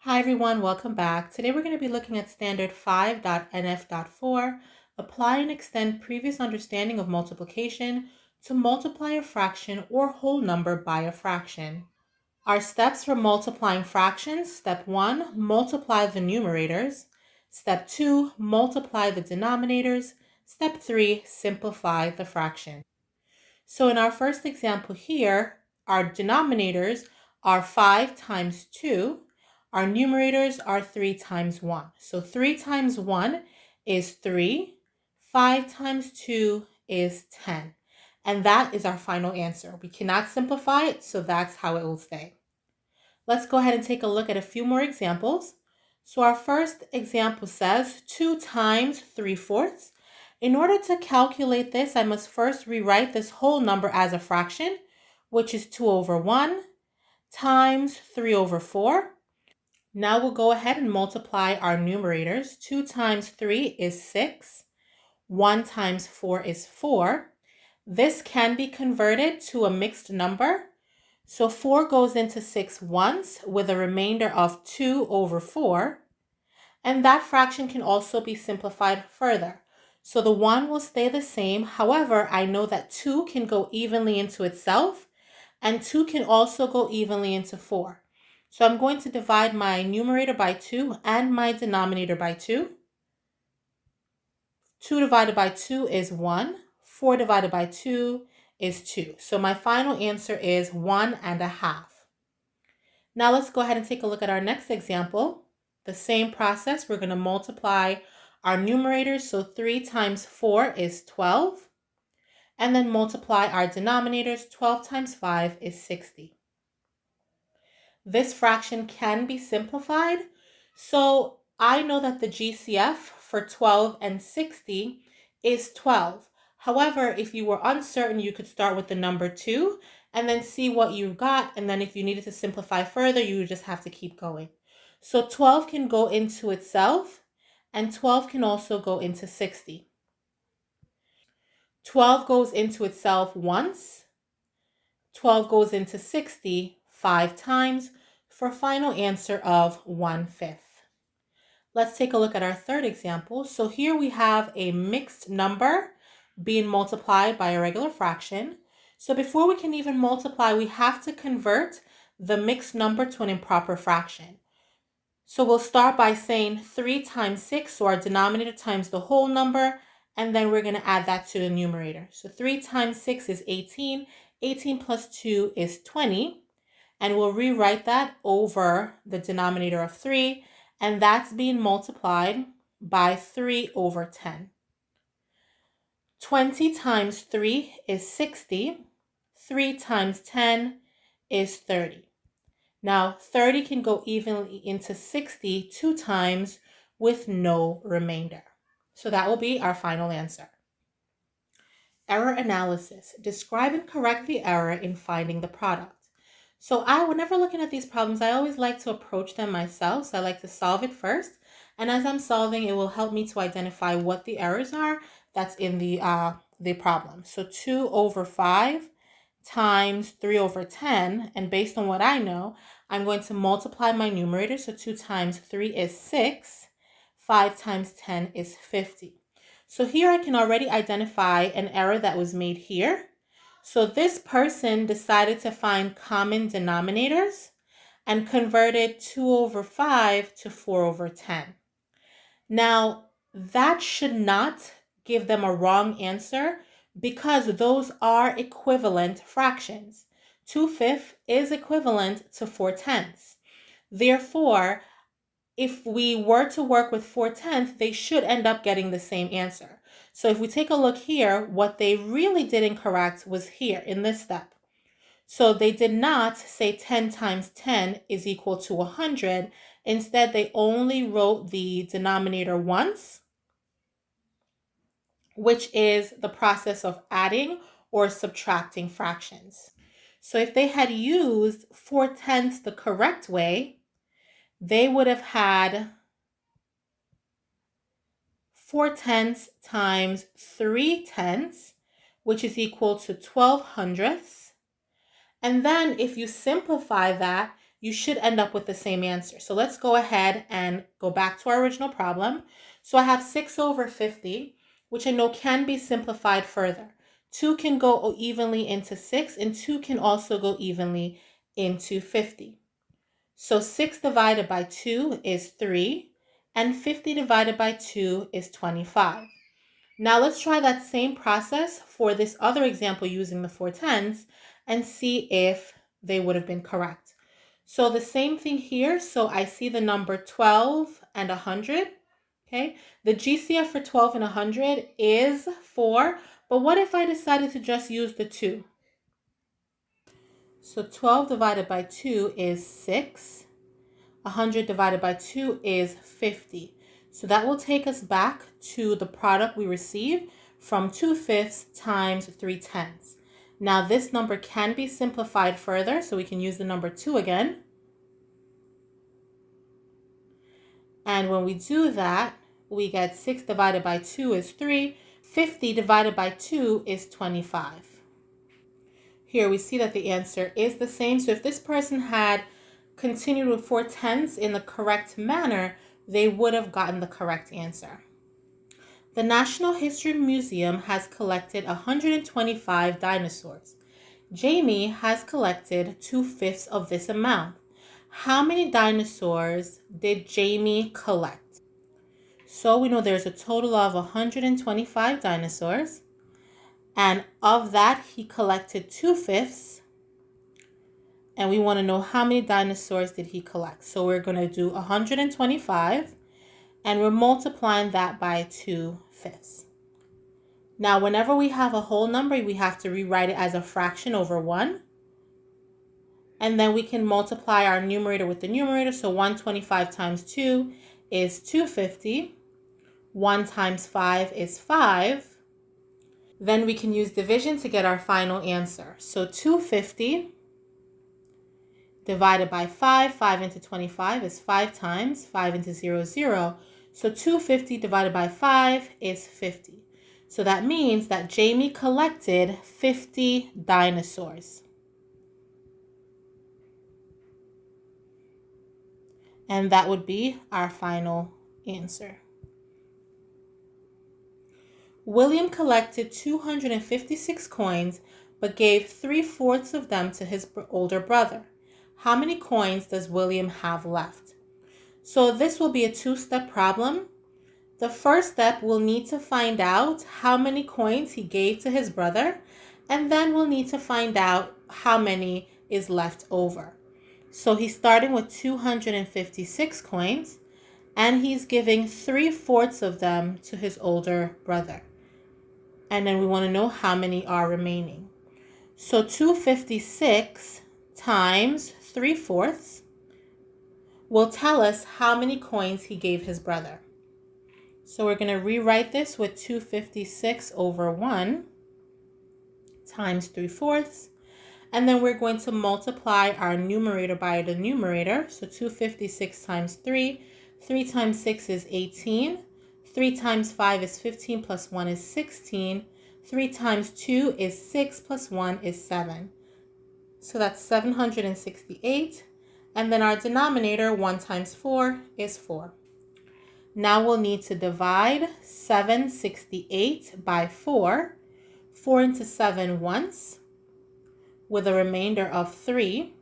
Hi everyone, welcome back. Today we're going to be looking at standard 5.nf.4, apply and extend previous understanding of multiplication to multiply a fraction or whole number by a fraction. Our steps for multiplying fractions: step 1, multiply the numerators. Step 2, multiply the denominators. Step 3, simplify the fraction. So in our first example here, our denominators are 5 times 2. Our numerators are 3 times 1. So 3 times 1 is 3. 5 times 2 is 10. And that is our final answer. We cannot simplify it, so that's how it will stay. Let's go ahead and take a look at a few more examples. So our first example says 2 times 3/4. In order to calculate this, I must first rewrite this whole number as a fraction, which is 2 over 1 times 3 over 4. Now we'll go ahead and multiply our numerators. 2 times 3 is 6. 1 times 4 is 4. This can be converted to a mixed number. So 4 goes into 6 once with a remainder of 2 over 4. And that fraction can also be simplified further. So the 1 will stay the same. However, I know that 2 can go evenly into itself, and 2 can also go evenly into 4. So I'm going to divide my numerator by 2 and my denominator by 2. 2 divided by 2 is 1. 4 divided by 2 is 2. So my final answer is 1.5. Now let's go ahead and take a look at our next example. The same process, we're going to multiply our numerators. So 3 times 4 is 12. And then multiply our denominators. 12 times 5 is 60. This fraction can be simplified. So I know that the GCF for 12 and 60 is 12. However, if you were uncertain, you could start with the number 2 and then see what you got. And then if you needed to simplify further, you would just have to keep going. So 12 can go into itself, and 12 can also go into 60. 12 goes into itself once. 12 goes into 60 5 times for a final answer of 1/5. Let's take a look at our third example. So here we have a mixed number being multiplied by a regular fraction. So before we can even multiply, we have to convert the mixed number to an improper fraction. So we'll start by saying 3 times 6, so our denominator times the whole number, and then we're going to add that to the numerator. So 3 times 6 is 18. 18 plus 2 is 20. And we'll rewrite that over the denominator of 3, and that's being multiplied by 3 over 10. 20 times 3 is 60. 3 times 10 is 30. Now, 30 can go evenly into 60 2 times with no remainder. So that will be our final answer. Error analysis. Describe and correct the error in finding the product. So whenever looking at these problems, I always like to approach them myself. So I like to solve it first. And as I'm solving, it will help me to identify what the errors are that's in the problem. So 2 over 5 times 3 over 10. And based on what I know, I'm going to multiply my numerator. So 2 times 3 is 6. 5 times 10 is 50. So here I can already identify an error that was made here. So this person decided to find common denominators and converted 2 over 5 to 4 over 10. Now, that should not give them a wrong answer because those are equivalent fractions. 2/5 is equivalent to 4/10. Therefore, if we were to work with 4/10, they should end up getting the same answer. So if we take a look here, what they really did incorrect was here in this step. So they did not say 10 times 10 is equal to 100. Instead, they only wrote the denominator once, which is the process of adding or subtracting fractions. So if they had used 4/10 the correct way, they would have had 4/10 times 3/10, which is equal to 12 hundredths. And then if you simplify that, you should end up with the same answer. So let's go ahead and go back to our original problem. So I have 6 over 50, which I know can be simplified further. 2 can go evenly into 6, and 2 can also go evenly into 50. So 6 divided by 2 is 3, and 50 divided by 2 is 25. Now let's try that same process for this other example using the 4 tens and see if they would have been correct. So the same thing here. So I see the number 12 and 100. Okay, the GCF for 12 and 100 is 4, but what if I decided to just use the 2? So 12 divided by 2 is 6. 100 divided by 2 is 50. So that will take us back to the product we received from 2/5 times 3/10. Now this number can be simplified further, so we can use the number 2 again. And when we do that, we get 6 divided by 2 is 3. 50 divided by 2 is 25. Here we see that the answer is the same. So if this person had continued with 4 tenths in the correct manner, they would have gotten the correct answer. The National History Museum has collected 125 dinosaurs. Jamie has collected 2/5 of this amount. How many dinosaurs did Jamie collect? So we know there's a total of 125 dinosaurs. And of that, he collected 2/5. And we want to know how many dinosaurs did he collect. So we're going to do 125, and we're multiplying that by 2/5. Now, whenever we have a whole number, we have to rewrite it as a fraction over 1. And then we can multiply our numerator with the numerator. So 125 times 2 is 250. 1 times 5 is 5. Then we can use division to get our final answer. So 250 divided by 5. 5 into 25 is 5 times. 5 into 0 is 0. So 250 divided by 5 is 50. So that means that Jamie collected 50 dinosaurs. And that would be our final answer. William collected 256 coins, but gave 3/4 of them to his older brother. How many coins does William have left? So this will be a 2-step problem. The first step, we'll need to find out how many coins he gave to his brother, and then we'll need to find out how many is left over. So he's starting with 256 coins, and he's giving 3/4 of them to his older brother. And then we want to know how many are remaining. So 256 times 3/4 will tell us how many coins he gave his brother. So we're going to rewrite this with 256 over 1 times 3/4. And then we're going to multiply our numerator by the numerator. So 256 times 3. 3 times 6 is 18. 3 times 5 is 15 plus 1 is 16. 3 times 2 is 6 plus 1 is 7. So that's 768. And then our denominator, 1 times 4, is 4. Now we'll need to divide 768 by 4. 4 into 7 once, with a remainder of 3.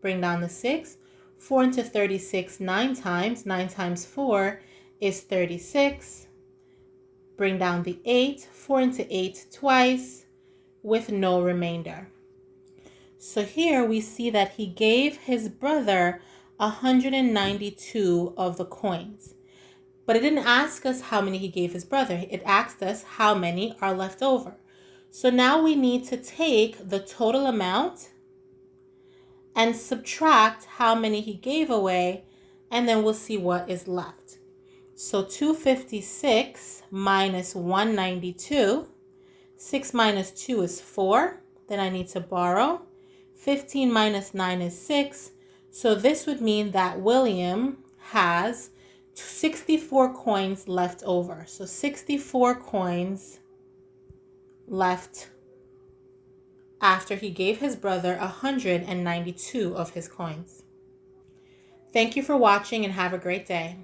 Bring down the 6. 4 into 36 9 times. 9 times 4 is 36. Bring down the 8. 4 into 8 twice, with no remainder. So here we see that he gave his brother 192 of the coins. But it didn't ask us how many he gave his brother. It asked us how many are left over. So now we need to take the total amount and subtract how many he gave away, and then we'll see what is left. So 256 minus 192. 6 minus 2 is 4. Then I need to borrow. 15 minus 9 is 6. So this would mean that William has 64 coins left over. So 64 coins left after he gave his brother 192 of his coins. Thank you for watching and have a great day.